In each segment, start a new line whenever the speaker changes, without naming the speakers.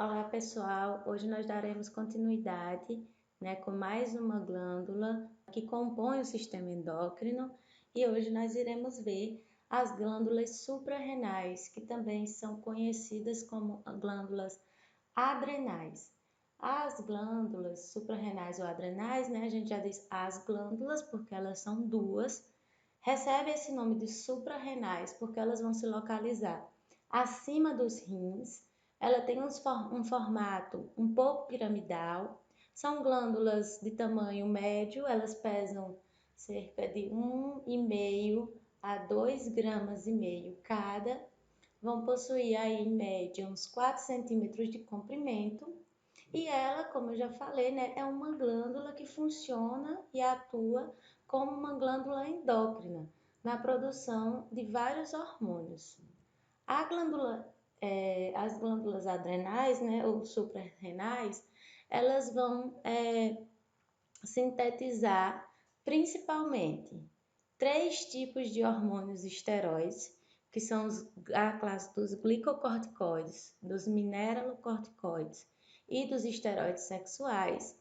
Olá pessoal, hoje nós daremos continuidade, com mais uma glândula que compõe o sistema endócrino e hoje nós iremos ver as glândulas suprarrenais, que também são conhecidas como glândulas adrenais. As glândulas suprarrenais ou adrenais, a gente já diz as glândulas porque elas são duas, recebe esse nome de suprarrenais porque elas vão se localizar acima dos rins. Ela tem um formato um pouco piramidal, são glândulas de tamanho médio, elas pesam cerca de 1,5 a 2,5 gramas cada, vão possuir aí em média uns 4 centímetros de comprimento, e ela, como eu já falei, é uma glândula que funciona e atua como uma glândula endócrina na produção de vários hormônios. A glândula, as glândulas adrenais, ou suprarrenais, elas vão sintetizar principalmente 3 tipos de hormônios esteroides, que são a classe dos glicocorticoides, dos mineralocorticoides e dos esteroides sexuais,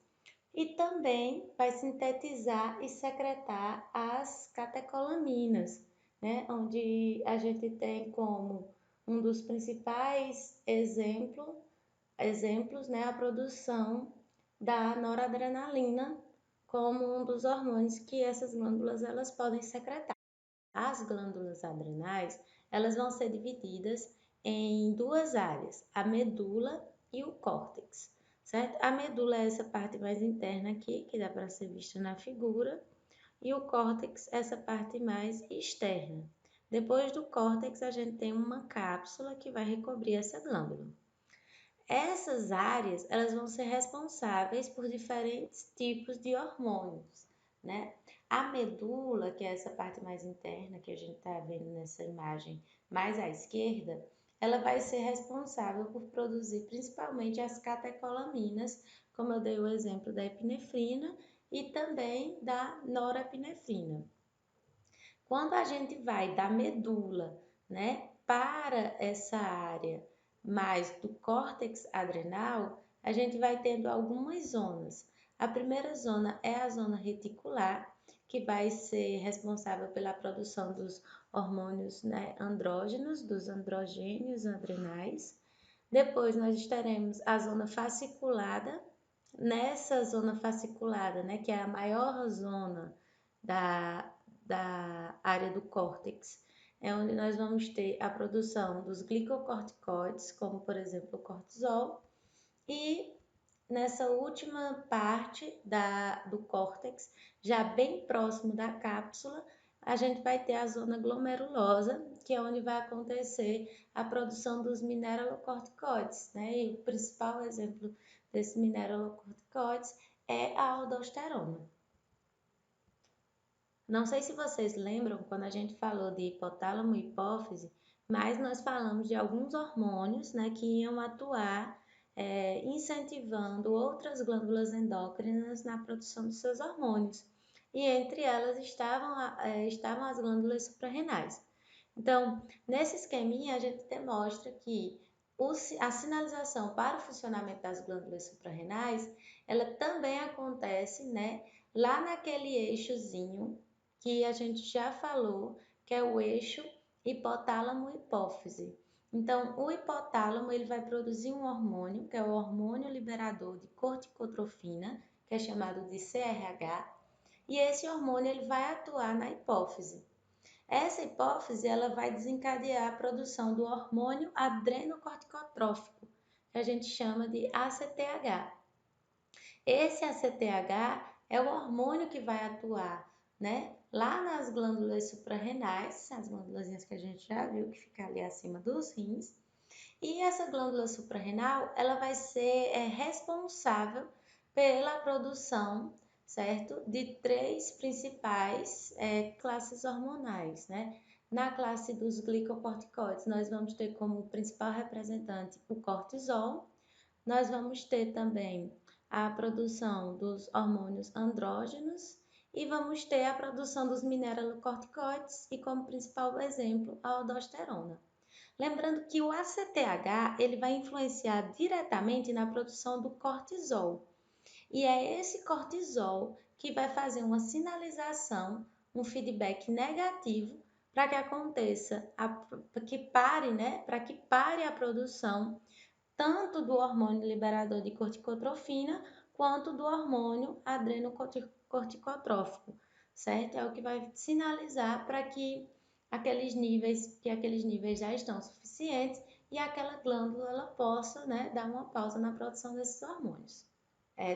e também vai sintetizar e secretar as catecolaminas, onde a gente tem como um dos principais exemplos, a produção da noradrenalina como um dos hormônios que essas glândulas elas podem secretar. As glândulas adrenais, elas vão ser divididas em duas áreas, a medula e o córtex, certo? A medula é essa parte mais interna aqui, que dá para ser vista na figura, e o córtex, essa parte mais externa. Depois do córtex, a gente tem uma cápsula que vai recobrir essa glândula. Essas áreas, elas vão ser responsáveis por diferentes tipos de hormônios, A medula, que é essa parte mais interna que a gente está vendo nessa imagem mais à esquerda, ela vai ser responsável por produzir principalmente as catecolaminas, como eu dei o exemplo da epinefrina e também da norepinefrina. Quando a gente vai da medula, para essa área mais do córtex adrenal, a gente vai tendo algumas zonas. A primeira zona é a zona reticular, que vai ser responsável pela produção dos hormônios andrógenos, dos androgênios adrenais. Depois nós teremos a zona fasciculada. Nessa zona fasciculada, que é a maior zona da área do córtex, é onde nós vamos ter a produção dos glicocorticoides, como por exemplo o cortisol, e nessa última parte do córtex, já bem próximo da cápsula, a gente vai ter a zona glomerulosa, que é onde vai acontecer a produção dos mineralocorticoides, E o principal exemplo desses mineralocorticoides é a aldosterona. Não sei se vocês lembram quando a gente falou de hipotálamo e hipófise, mas nós falamos de alguns hormônios, que iam atuar incentivando outras glândulas endócrinas na produção dos seus hormônios. E entre elas estavam as glândulas suprarrenais. Então, nesse esqueminha, a gente demonstra que a sinalização para o funcionamento das glândulas suprarrenais, ela também acontece, lá naquele eixozinho que a gente já falou, que é o eixo hipotálamo-hipófise. Então, o hipotálamo ele vai produzir um hormônio, que é o hormônio liberador de corticotrofina, que é chamado de CRH, e esse hormônio ele vai atuar na hipófise. Essa hipófise ela vai desencadear a produção do hormônio adrenocorticotrófico, que a gente chama de ACTH. Esse ACTH é o hormônio que vai atuar, lá nas glândulas suprarrenais, as glândulas que a gente já viu que fica ali acima dos rins. E essa glândula suprarrenal, ela vai ser responsável pela produção, certo? De 3 principais classes hormonais, Na classe dos glicocorticoides, nós vamos ter como principal representante o cortisol. Nós vamos ter também a produção dos hormônios andrógenos e vamos ter a produção dos mineralocorticoides e como principal exemplo a aldosterona. Lembrando que o ACTH ele vai influenciar diretamente na produção do cortisol. E é esse cortisol que vai fazer uma sinalização, um feedback negativo para que aconteça, para que pare a produção tanto do hormônio liberador de corticotrofina quanto do hormônio adrenocorticotrófico, certo? É o que vai sinalizar para que aqueles níveis já estão suficientes e aquela glândula ela possa, né, dar uma pausa na produção desses hormônios.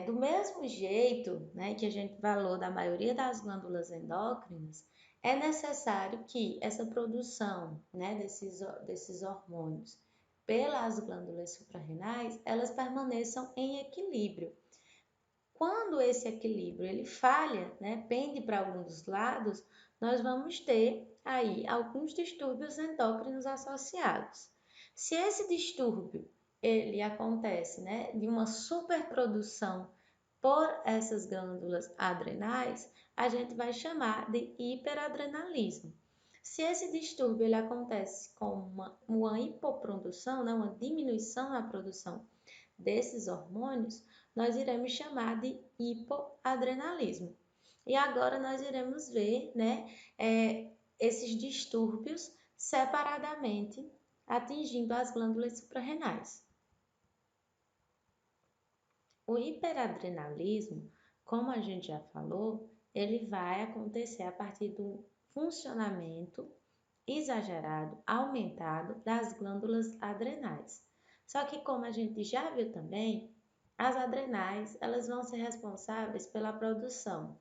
Do mesmo jeito, né, que a gente falou da maioria das glândulas endócrinas, é necessário que essa produção, né, desses hormônios pelas glândulas suprarrenais, elas permaneçam em equilíbrio. Quando esse equilíbrio ele falha, né, pende para algum dos lados, nós vamos ter aí alguns distúrbios endócrinos associados. Se esse distúrbio ele acontece, né, de uma superprodução por essas glândulas adrenais, a gente vai chamar de hiperadrenalismo. Se esse distúrbio ele acontece com uma hipoprodução, né, uma diminuição na produção desses hormônios, nós iremos chamar de hipoadrenalismo. E agora nós iremos ver, né, esses distúrbios separadamente atingindo as glândulas suprarrenais. O hiperadrenalismo, como a gente já falou, ele vai acontecer a partir do funcionamento exagerado, aumentado das glândulas adrenais. Só que como a gente já viu também, as adrenais, elas vão ser responsáveis pela produção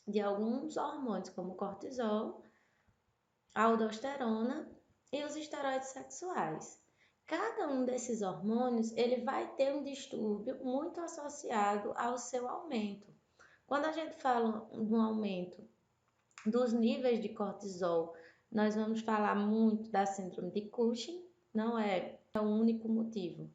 de alguns hormônios como cortisol, aldosterona e os esteroides sexuais. Cada um desses hormônios, ele vai ter um distúrbio muito associado ao seu aumento. Quando a gente fala de um aumento dos níveis de cortisol, nós vamos falar muito da síndrome de Cushing, não é o único motivo,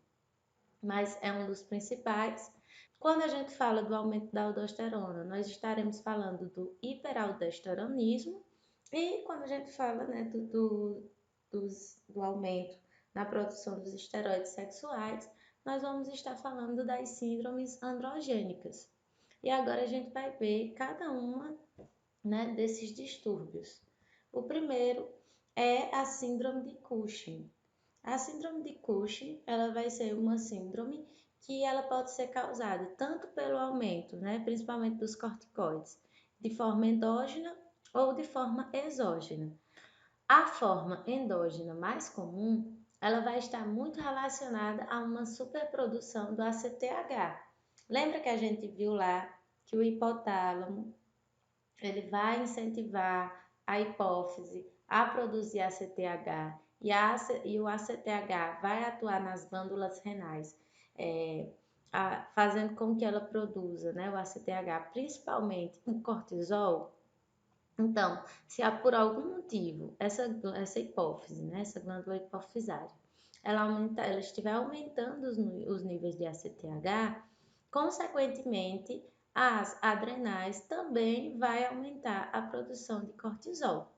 mas é um dos principais. Quando a gente fala do aumento da aldosterona, nós estaremos falando do hiperaldosteronismo, e quando a gente fala, né, do aumento na produção dos esteroides sexuais, nós vamos estar falando das síndromes androgênicas. E agora a gente vai ver cada uma, né, desses distúrbios. O primeiro é a síndrome de Cushing. A síndrome de Cushing, ela vai ser uma síndrome que ela pode ser causada tanto pelo aumento, né, principalmente dos corticoides, de forma endógena ou de forma exógena. A forma endógena mais comum, ela vai estar muito relacionada a uma superprodução do ACTH. Lembra que a gente viu lá que o hipotálamo ele vai incentivar a hipófise a produzir ACTH e o ACTH vai atuar nas glândulas renais, fazendo com que ela produza, né, o ACTH, principalmente o cortisol. Então, se há por algum motivo essa hipófise, né, essa glândula hipofisária, ela estiver aumentando os níveis de ACTH, consequentemente, as adrenais também vai aumentar a produção de cortisol.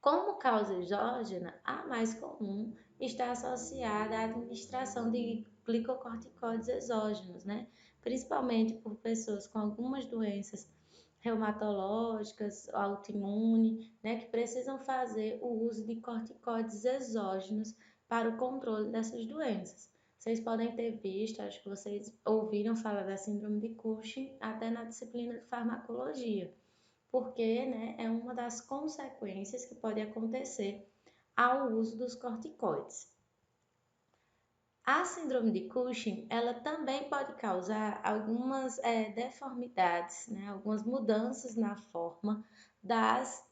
Como causa exógena, a mais comum está associada à administração de glicocorticoides exógenos, né? Principalmente por pessoas com algumas doenças reumatológicas, autoimune, né, que precisam fazer o uso de corticoides exógenos para o controle dessas doenças. Vocês podem ter visto, acho que vocês ouviram falar da síndrome de Cushing até na disciplina de farmacologia, porque, né, é uma das consequências que pode acontecer ao uso dos corticoides. A síndrome de Cushing, ela também pode causar algumas deformidades, né, algumas mudanças na forma das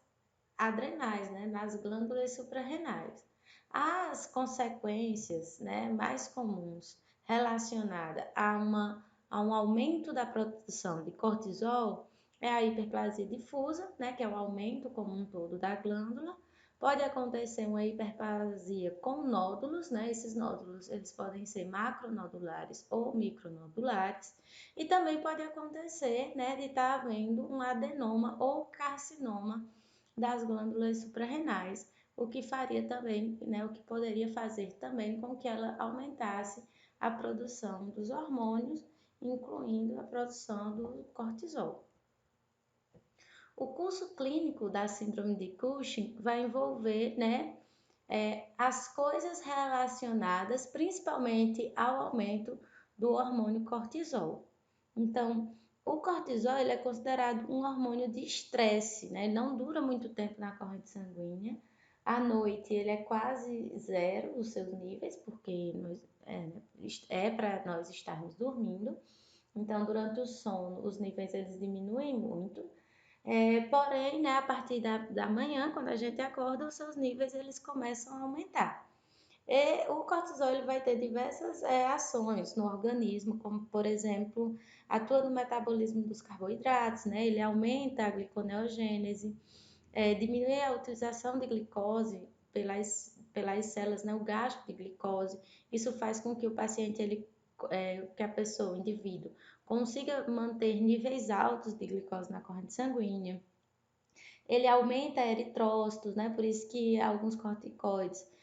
adrenais, né, nas glândulas suprarrenais. As consequências, né, mais comuns relacionadas a um aumento da produção de cortisol é a hiperplasia difusa, né, que é o aumento como um todo da glândula. Pode acontecer uma hiperplasia com nódulos, né? Esses nódulos eles podem ser macronodulares ou micronodulares, e também pode acontecer, né, de estar havendo um adenoma ou carcinoma das glândulas suprarrenais, o que faria também, né, o que poderia fazer também com que ela aumentasse a produção dos hormônios, incluindo a produção do cortisol. O curso clínico da síndrome de Cushing vai envolver, né, as coisas relacionadas principalmente ao aumento do hormônio cortisol. Então, o cortisol ele é considerado um hormônio de estresse, né? Ele não dura muito tempo na corrente sanguínea. À noite ele é quase zero os seus níveis, porque é para nós estarmos dormindo. Então, durante o sono, os níveis eles diminuem muito. Porém, né, a partir da manhã, quando a gente acorda, os seus níveis eles começam a aumentar. E o cortisol ele vai ter diversas ações no organismo, como, por exemplo, atua no metabolismo dos carboidratos, né? Ele aumenta a gliconeogênese, diminui a utilização de glicose pelas células, né? O gasto de glicose. Isso faz com que o paciente, que a pessoa, o indivíduo, consiga manter níveis altos de glicose na corrente sanguínea. Ele aumenta eritrócitos, né? Por isso que alguns corticoides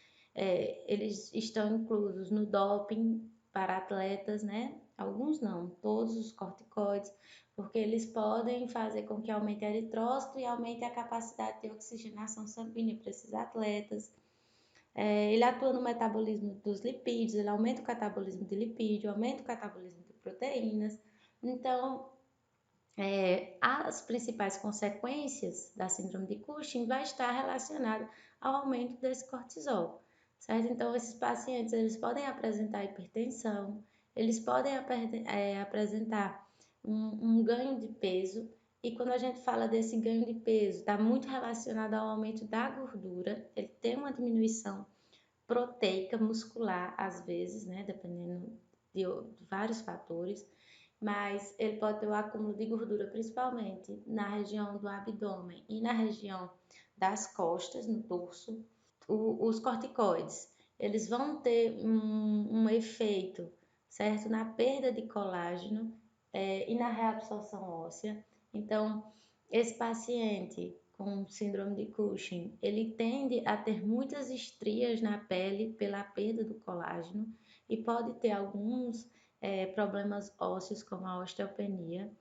eles estão inclusos no doping para atletas, né? Alguns não, todos os corticoides, porque eles podem fazer com que aumente a eritrócito e aumente a capacidade de oxigenação sanguínea para esses atletas. Ele atua no metabolismo dos lipídios, ele aumenta o catabolismo de lipídio, aumenta o catabolismo de proteínas. Então, as principais consequências da síndrome de Cushing vai estar relacionada ao aumento desse cortisol, certo? Então, esses pacientes eles podem apresentar hipertensão, eles podem apresentar um ganho de peso, e quando a gente fala desse ganho de peso, está muito relacionado ao aumento da gordura, ele tem uma diminuição proteica muscular, às vezes, né, dependendo de vários fatores, mas ele pode ter o acúmulo de gordura, principalmente na região do abdômen e na região das costas, no dorso. Os corticoides, eles vão ter um efeito, certo, na perda de colágeno e na reabsorção óssea. Então, esse paciente com síndrome de Cushing, ele tende a ter muitas estrias na pele pela perda do colágeno e pode ter alguns problemas ósseos, como a osteopenia.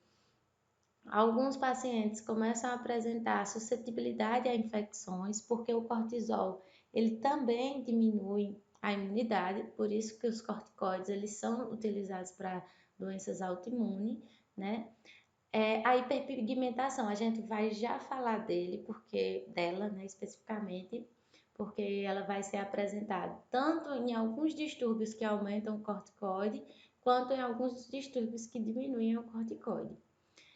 Alguns pacientes começam a apresentar suscetibilidade a infecções, porque o cortisol ele também diminui a imunidade, por isso que os corticoides eles são utilizados para doenças autoimunes, né? A hiperpigmentação, a gente vai já falar dela, né, especificamente, porque ela vai ser apresentada tanto em alguns distúrbios que aumentam o corticoide, quanto em alguns distúrbios que diminuem o corticoide.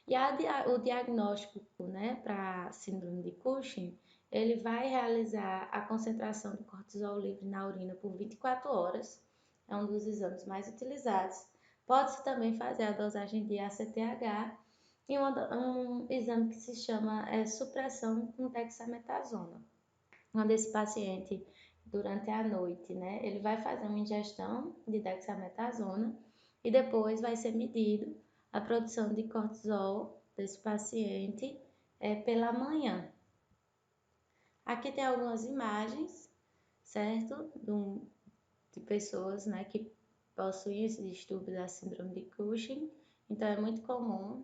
E o diagnóstico, né, para síndrome de Cushing, ele vai realizar a concentração do cortisol livre na urina por 24 horas, é um dos exames mais utilizados. Pode-se também fazer a dosagem de ACTH e um exame que se chama supressão com dexametasona. Quando esse paciente, durante a noite, né, ele vai fazer uma ingestão de dexametasona e depois vai ser medido a produção de cortisol desse paciente pela manhã. Aqui tem algumas imagens, certo? De pessoas, né, que possuem esse distúrbio da síndrome de Cushing. Então, é muito comum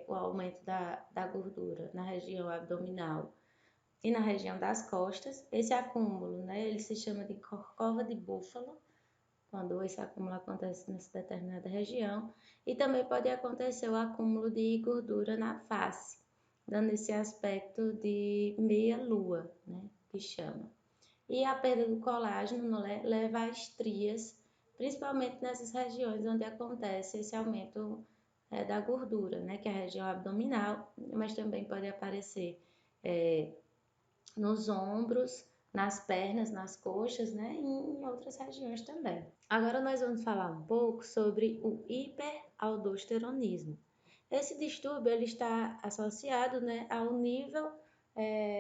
o aumento da gordura na região abdominal e na região das costas. Esse acúmulo, né, ele se chama de corcova de búfalo, quando esse acúmulo acontece nessa determinada região. E também pode acontecer o acúmulo de gordura na face, dando esse aspecto de meia-lua, né, que chama. E a perda do colágeno leva a estrias, principalmente nessas regiões onde acontece esse aumento da gordura, né, que é a região abdominal, mas também pode aparecer nos ombros, nas pernas, nas coxas, né, e em outras regiões também. Agora nós vamos falar um pouco sobre o hiperaldosteronismo. Esse distúrbio ele está associado, né, ao nível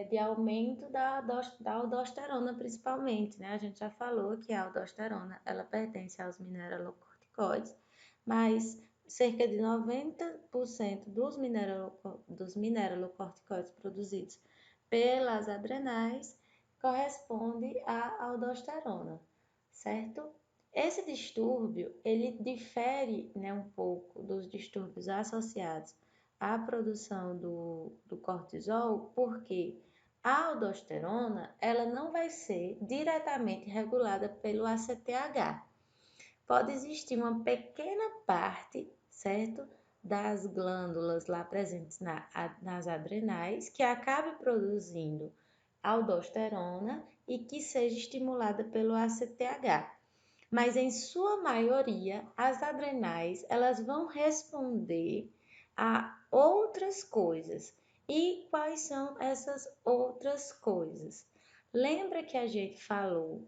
de aumento da aldosterona, principalmente, né? A gente já falou que a aldosterona ela pertence aos mineralocorticoides, mas cerca de 90% dos mineralocorticoides produzidos pelas adrenais corresponde à aldosterona, certo? Esse distúrbio, ele difere, né, um pouco dos distúrbios associados à produção do cortisol, porque a aldosterona, ela não vai ser diretamente regulada pelo ACTH. Pode existir uma pequena parte, certo, das glândulas lá presentes nas adrenais que acabe produzindo aldosterona e que seja estimulada pelo ACTH. Mas em sua maioria, as adrenais, elas vão responder a outras coisas. E quais são essas outras coisas? Lembra que a gente falou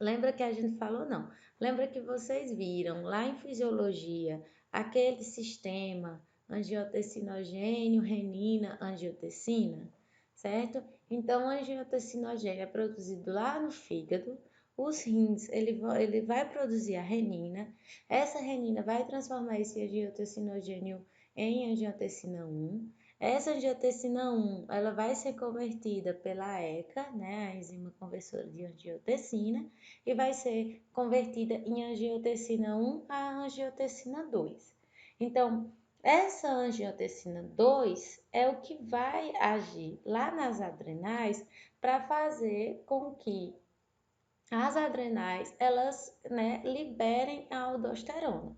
Lembra que a gente falou não. Lembra que vocês viram lá em fisiologia aquele sistema angiotensinogênio, renina, angiotensina, certo? Então, o angiotensinogênio é produzido lá no fígado, os rins, ele vai produzir a renina, essa renina vai transformar esse angiotensinogênio em angiotensina 1, essa angiotensina 1, ela vai ser convertida pela ECA, né, a enzima conversora de angiotensina, e vai ser convertida em angiotensina 1 a angiotensina 2. Então, essa angiotensina 2 é o que vai agir lá nas adrenais para fazer com que as adrenais elas, né, liberem a aldosterona.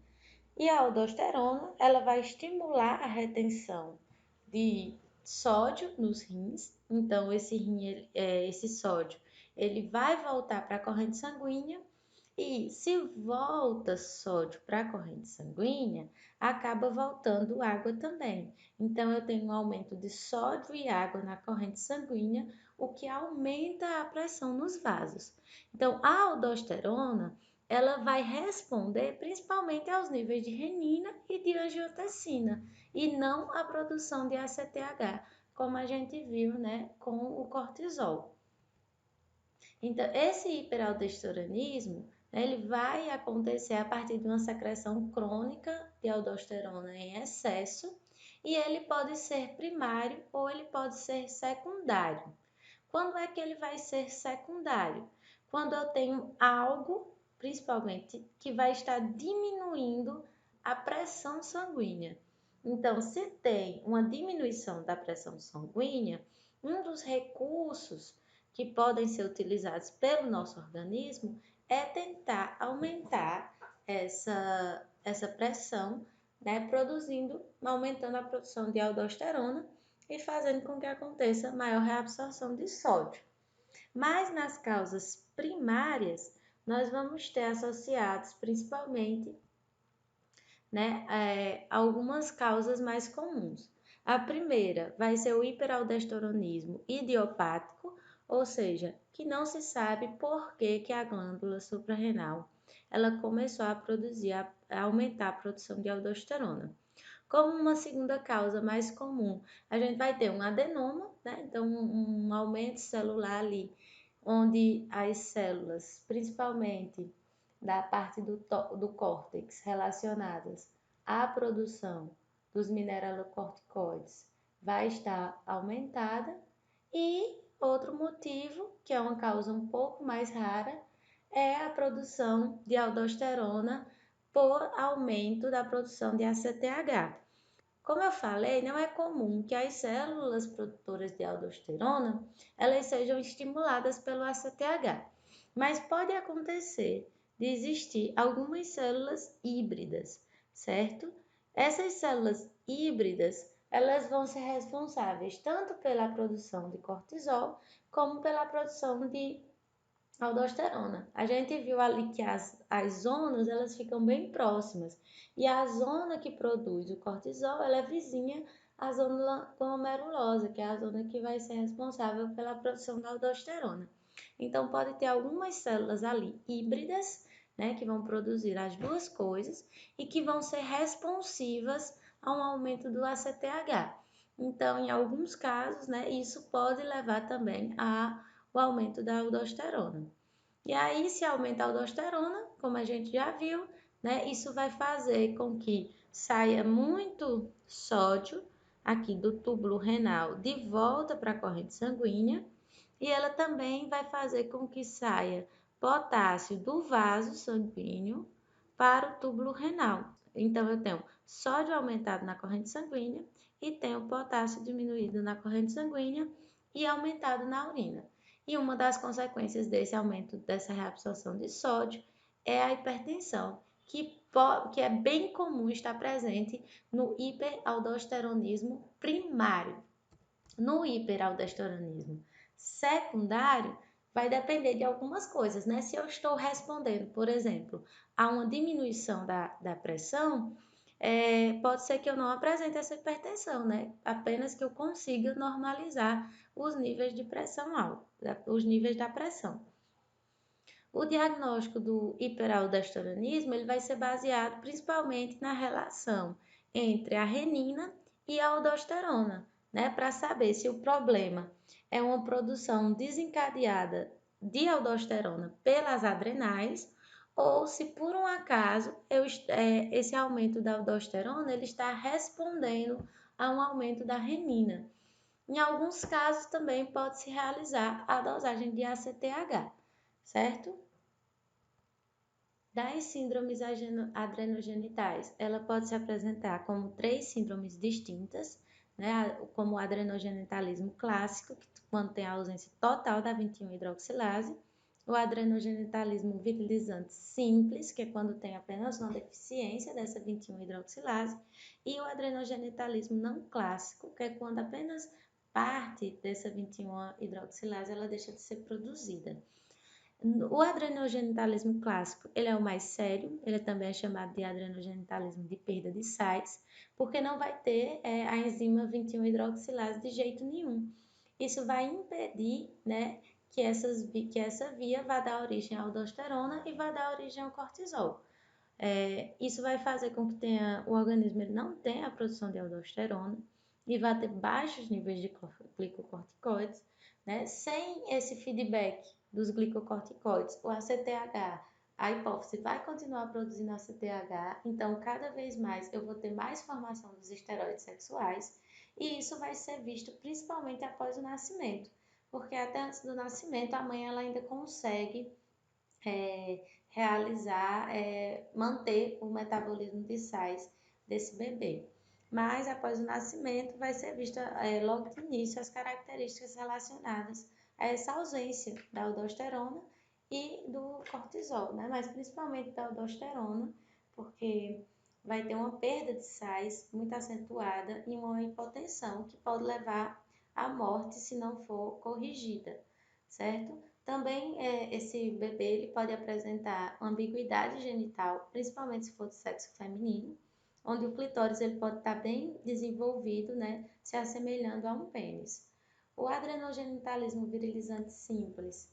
E a aldosterona, ela vai estimular a retenção de sódio nos rins. Então, esse sódio, ele vai voltar para a corrente sanguínea e se volta sódio para a corrente sanguínea, acaba voltando água também. Então, eu tenho um aumento de sódio e água na corrente sanguínea, o que aumenta a pressão nos vasos. Então, a aldosterona, ela vai responder principalmente aos níveis de renina e de angiotensina, e não à produção de ACTH, como a gente viu, né, com o cortisol. Então, esse hiperaldosteronismo, né, ele vai acontecer a partir de uma secreção crônica de aldosterona em excesso, e ele pode ser primário ou ele pode ser secundário. Quando é que ele vai ser secundário? Quando eu tenho algo, principalmente, que vai estar diminuindo a pressão sanguínea. Então, se tem uma diminuição da pressão sanguínea, um dos recursos que podem ser utilizados pelo nosso organismo é tentar aumentar essa pressão, né, aumentando a produção de aldosterona e fazendo com que aconteça maior reabsorção de sódio. Mas nas causas primárias, nós vamos ter associados principalmente, né, algumas causas mais comuns. A primeira vai ser o hiperaldosteronismo idiopático, ou seja, que não se sabe por que a glândula suprarrenal ela começou a produzir, a aumentar a produção de aldosterona. Como uma segunda causa mais comum, a gente vai ter um adenoma, né? Então um aumento celular ali, onde as células, principalmente da parte do córtex relacionadas à produção dos mineralocorticoides, vai estar aumentada. E outro motivo, que é uma causa um pouco mais rara, é a produção de aldosterona por aumento da produção de ACTH. Como eu falei, não é comum que as células produtoras de aldosterona elas sejam estimuladas pelo ACTH, mas pode acontecer de existir algumas células híbridas, certo? Essas células híbridas elas vão ser responsáveis tanto pela produção de cortisol como pela produção de aldosterona. A gente viu ali que as zonas elas ficam bem próximas e a zona que produz o cortisol ela é vizinha à zona glomerulosa, que é a zona que vai ser responsável pela produção da aldosterona. Então pode ter algumas células ali híbridas, né, que vão produzir as duas coisas e que vão ser responsivas a um aumento do ACTH. Então, em alguns casos, né, isso pode levar também o aumento da aldosterona. E aí, se aumenta a aldosterona, como a gente já viu, né, isso vai fazer com que saia muito sódio aqui do túbulo renal de volta para a corrente sanguínea e ela também vai fazer com que saia potássio do vaso sanguíneo para o túbulo renal. Então, eu tenho sódio aumentado na corrente sanguínea e tenho potássio diminuído na corrente sanguínea e aumentado na urina. E uma das consequências desse aumento dessa reabsorção de sódio é a hipertensão, que é bem comum estar presente no hiperaldosteronismo primário. No hiperaldosteronismo secundário, vai depender de algumas coisas, né? Se eu estou respondendo, por exemplo, a uma diminuição da pressão, pode ser que eu não apresente essa hipertensão, né? Apenas que eu consiga normalizar os níveis de pressão alta, os níveis da pressão. O diagnóstico do hiperaldosteronismo ele vai ser baseado principalmente na relação entre a renina e a aldosterona, né? Para saber se o problema é uma produção desencadeada de aldosterona pelas adrenais ou se por um acaso esse aumento da aldosterona ele está respondendo a um aumento da renina. Em alguns casos também pode-se realizar a dosagem de ACTH, certo? Das síndromes adrenogenitais, ela pode se apresentar como 3 síndromes distintas, né? Como o adrenogenitalismo clássico, que quando tem a ausência total da 21-hidroxilase, o adrenogenitalismo virilizante simples, que é quando tem apenas uma deficiência dessa 21-hidroxilase, e o adrenogenitalismo não clássico, que é quando apenas parte dessa 21-hidroxilase ela deixa de ser produzida. O adrenogenitalismo clássico, ele é o mais sério, ele também é chamado de adrenogenitalismo de perda de sais, porque não vai ter a enzima 21-hidroxilase de jeito nenhum. Isso vai impedir, né, que essa via vá dar origem à aldosterona e vá dar origem ao cortisol. Isso vai fazer com que o organismo ele não tenha a produção de aldosterona e vai ter baixos níveis de glicocorticoides, né? Sem esse feedback dos glicocorticoides, o ACTH, a hipófise vai continuar produzindo ACTH, então cada vez mais eu vou ter mais formação dos esteroides sexuais e isso vai ser visto principalmente após o nascimento, porque até antes do nascimento a mãe ela ainda consegue realizar, manter o metabolismo de sais desse bebê. Mas após o nascimento vai ser vista logo de início as características relacionadas a essa ausência da aldosterona e do cortisol, né? Mas principalmente da aldosterona, porque vai ter uma perda de sais muito acentuada e uma hipotensão que pode levar à morte se não for corrigida, certo? Também esse bebê ele pode apresentar ambiguidade genital, principalmente se for do sexo feminino, onde o clitóris ele pode estar bem desenvolvido, né, se assemelhando a um pênis. O adrenogenitalismo virilizante simples,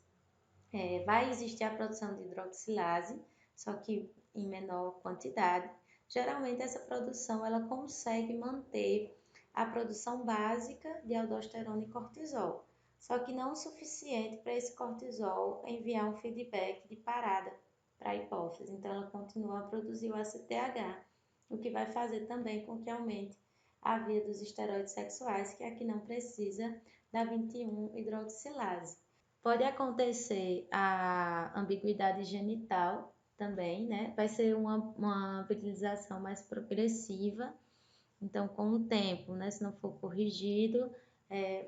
vai existir a produção de hidroxilase, só que em menor quantidade. Geralmente essa produção ela consegue manter a produção básica de aldosterona e cortisol, só que não o suficiente para esse cortisol enviar um feedback de parada para a hipófise. Então ela continua a produzir o ACTH, o que vai fazer também com que aumente a via dos esteroides sexuais, que aqui não precisa da 21-hidroxilase. Pode acontecer a ambiguidade genital também, né? Vai ser uma virilização mais progressiva. Então, com o tempo, né, se não for corrigido,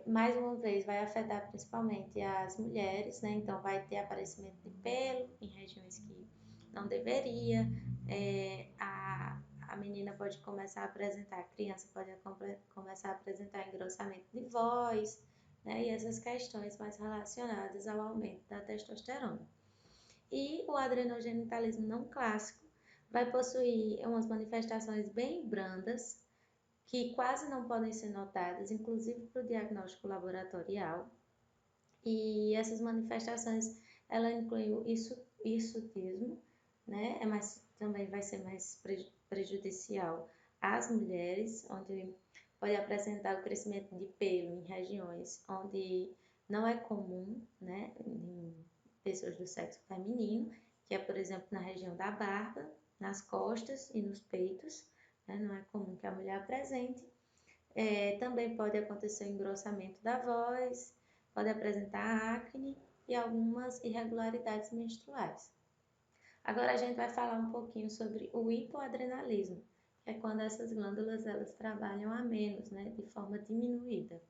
mais uma vez vai afetar principalmente as mulheres, né? Então, vai ter aparecimento de pelo em regiões que não deveria, a menina pode começar a apresentar, a criança pode começar a apresentar engrossamento de voz, né? E essas questões mais relacionadas ao aumento da testosterona. E o adrenogenitalismo não clássico vai possuir umas manifestações bem brandas, que quase não podem ser notadas, inclusive para o diagnóstico laboratorial. E essas manifestações, ela inclui o hirsutismo, né? Também vai ser mais prejudicial às mulheres, onde pode apresentar o crescimento de pelo em regiões onde não é comum, né? Em pessoas do sexo feminino, que é, por exemplo, na região da barba, nas costas e nos peitos, né? Não é comum que a mulher apresente. Também pode acontecer o engrossamento da voz, pode apresentar acne e algumas irregularidades menstruais. Agora a gente vai falar um pouquinho sobre o hipoadrenalismo, que é quando essas glândulas elas trabalham a menos, né, de forma diminuída.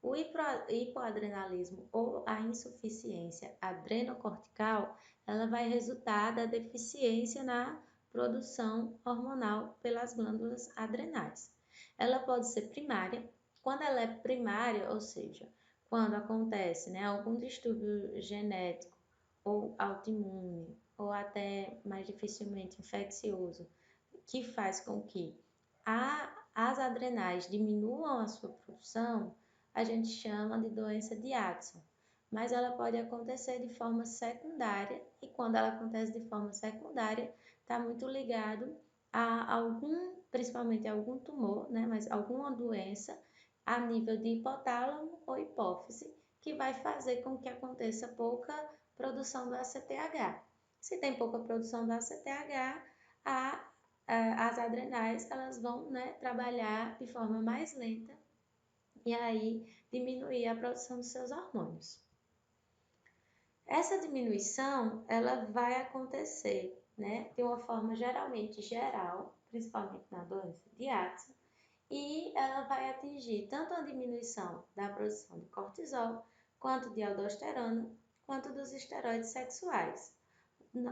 O hipoadrenalismo ou a insuficiência adrenocortical, ela vai resultar da deficiência na produção hormonal pelas glândulas adrenais. Ela pode ser primária. Quando ela é primária, ou seja, quando acontece, né, algum distúrbio genético ou autoimune, ou até mais dificilmente infeccioso, que faz com que as adrenais diminuam a sua produção, a gente chama de doença de Addison. Mas ela pode acontecer de forma secundária, e quando ela acontece de forma secundária, está muito ligado a algum, principalmente a algum tumor, né, mas alguma doença a nível de hipotálamo ou hipófise, que vai fazer com que aconteça pouca produção do ACTH. Se tem pouca produção do ACTH, as adrenais elas vão, né, trabalhar de forma mais lenta e aí diminuir a produção dos seus hormônios. Essa diminuição ela vai acontecer, né, de uma forma geralmente geral, principalmente na doença de Addison, e ela vai atingir tanto a diminuição da produção de cortisol, quanto de aldosterona, quanto dos esteroides sexuais.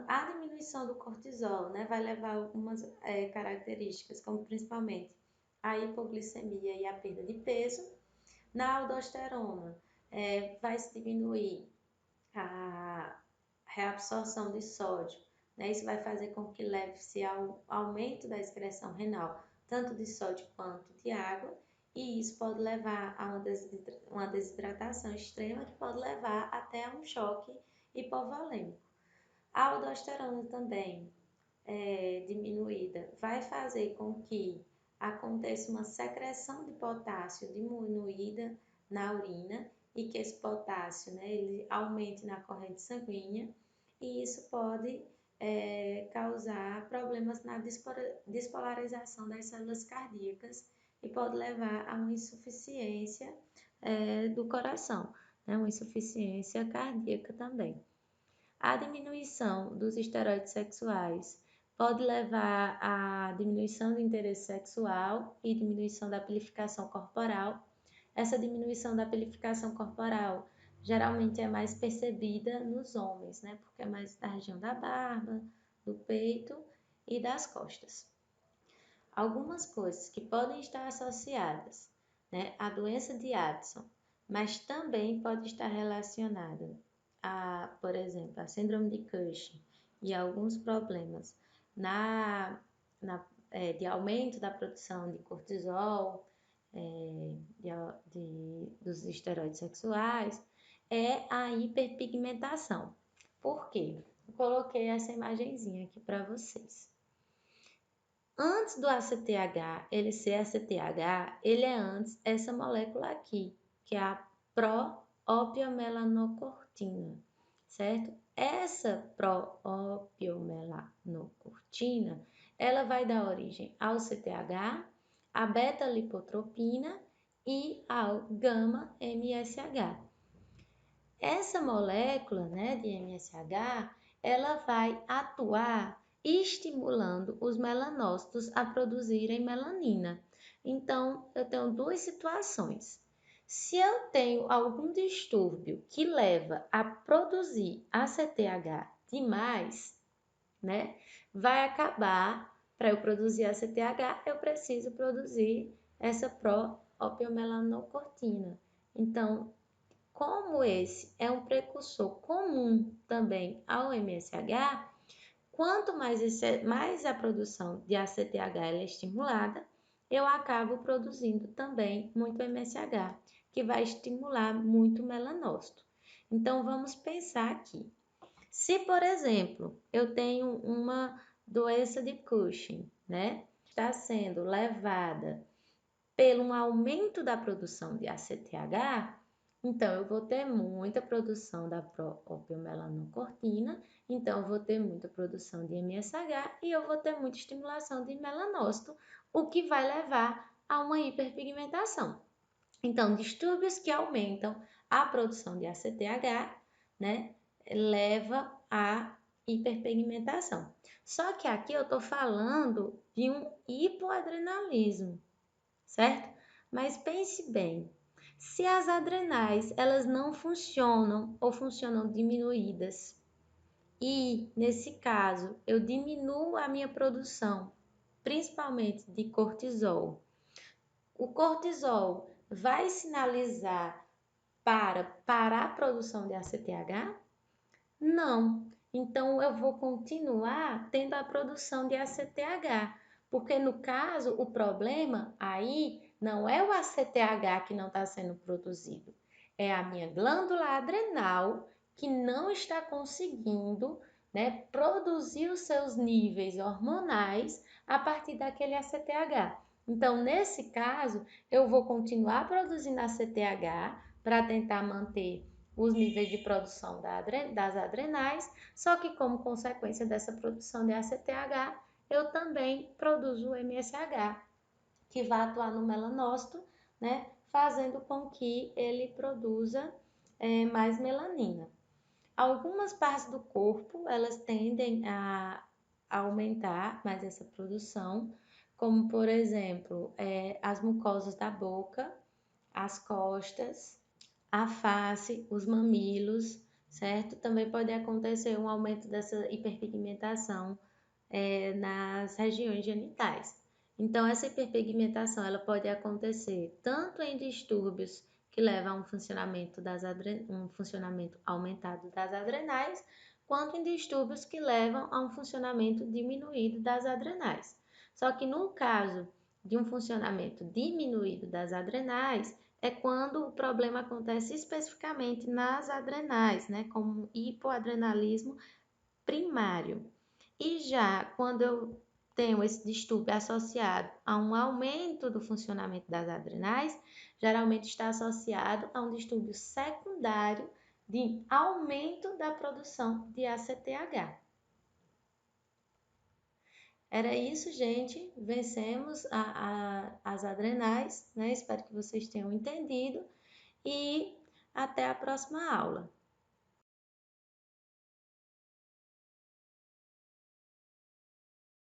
A diminuição do cortisol, né, vai levar algumas características, como principalmente a hipoglicemia e a perda de peso. Na aldosterona, vai se diminuir a reabsorção de sódio, né? Isso vai fazer com que leve-se ao aumento da excreção renal, tanto de sódio quanto de água, e isso pode levar a uma desidratação extrema, que pode levar até a um choque hipovolêmico. A aldosterona também diminuída vai fazer com que aconteça uma secreção de potássio diminuída na urina e que esse potássio, né, ele aumente na corrente sanguínea, e isso pode causar problemas na despolarização das células cardíacas e pode levar a uma insuficiência do coração, né, uma insuficiência cardíaca também. A diminuição dos esteroides sexuais pode levar à diminuição do interesse sexual e diminuição da pilificação corporal. Essa diminuição da pilificação corporal geralmente é mais percebida nos homens, né? Porque é mais da região da barba, do peito e das costas. Algumas coisas que podem estar associadas, né, à doença de Addison, mas também pode estar relacionada por exemplo, a síndrome de Cushing e alguns problemas de aumento da produção de cortisol, dos esteroides sexuais, é a hiperpigmentação. Por quê? Eu coloquei essa imagenzinha aqui para vocês. Antes do ACTH, ele ser ACTH, ele é antes essa molécula aqui, que é a proopiomelanocortina, certo? Essa proopiomelanocortina, ela vai dar origem ao CTH, à beta-lipotropina e ao gama-MSH. Essa molécula, né, de MSH, ela vai atuar estimulando os melanócitos a produzirem melanina. Então, eu tenho duas situações. Se eu tenho algum distúrbio que leva a produzir ACTH demais, né, vai acabar, para eu produzir ACTH, eu preciso produzir essa proopiomelanocortina. Então, como esse é um precursor comum também ao MSH, quanto mais a produção de ACTH é estimulada, eu acabo produzindo também muito MSH, que vai estimular muito o melanócito. Então, vamos pensar aqui. Se, por exemplo, eu tenho uma doença de Cushing, né? Está sendo levada pelo aumento da produção de ACTH, então eu vou ter muita produção da proopiomelanocortina, então eu vou ter muita produção de MSH e eu vou ter muita estimulação de melanócito, o que vai levar a uma hiperpigmentação. Então, distúrbios que aumentam A produção de ACTH, né, leva à hiperpigmentação. Só que aqui eu estou falando de um hipoadrenalismo, certo? Mas pense bem, se as adrenais elas não funcionam ou funcionam diminuídas, e nesse caso eu diminuo a minha produção, principalmente de cortisol, o cortisol vai sinalizar para parar a produção de ACTH? Não. Então eu vou continuar tendo a produção de ACTH, porque no caso o problema aí não é o ACTH que não está sendo produzido, é a minha glândula adrenal que não está conseguindo, né, produzir os seus níveis hormonais a partir daquele ACTH. Então, nesse caso, eu vou continuar produzindo ACTH para tentar manter os níveis de produção das adrenais, só que como consequência dessa produção de ACTH, eu também produzo o MSH, que vai atuar no melanócito, né, fazendo com que ele produza mais melanina. Algumas partes do corpo, elas tendem a aumentar mais essa produção, como por exemplo, as mucosas da boca, as costas, a face, os mamilos, certo? Também pode acontecer um aumento dessa hiperpigmentação nas regiões genitais. Então, essa hiperpigmentação ela pode acontecer tanto em distúrbios que levam a um funcionamento aumentado das adrenais, quanto em distúrbios que levam a um funcionamento diminuído das adrenais. Só que no caso de um funcionamento diminuído das adrenais, é quando o problema acontece especificamente nas adrenais, né, como hipoadrenalismo primário. E já quando eu tenho esse distúrbio associado a um aumento do funcionamento das adrenais, geralmente está associado a um distúrbio secundário de aumento da produção de ACTH. Era isso, gente. Vencemos as adrenais, né? Espero que vocês tenham entendido e até a próxima aula.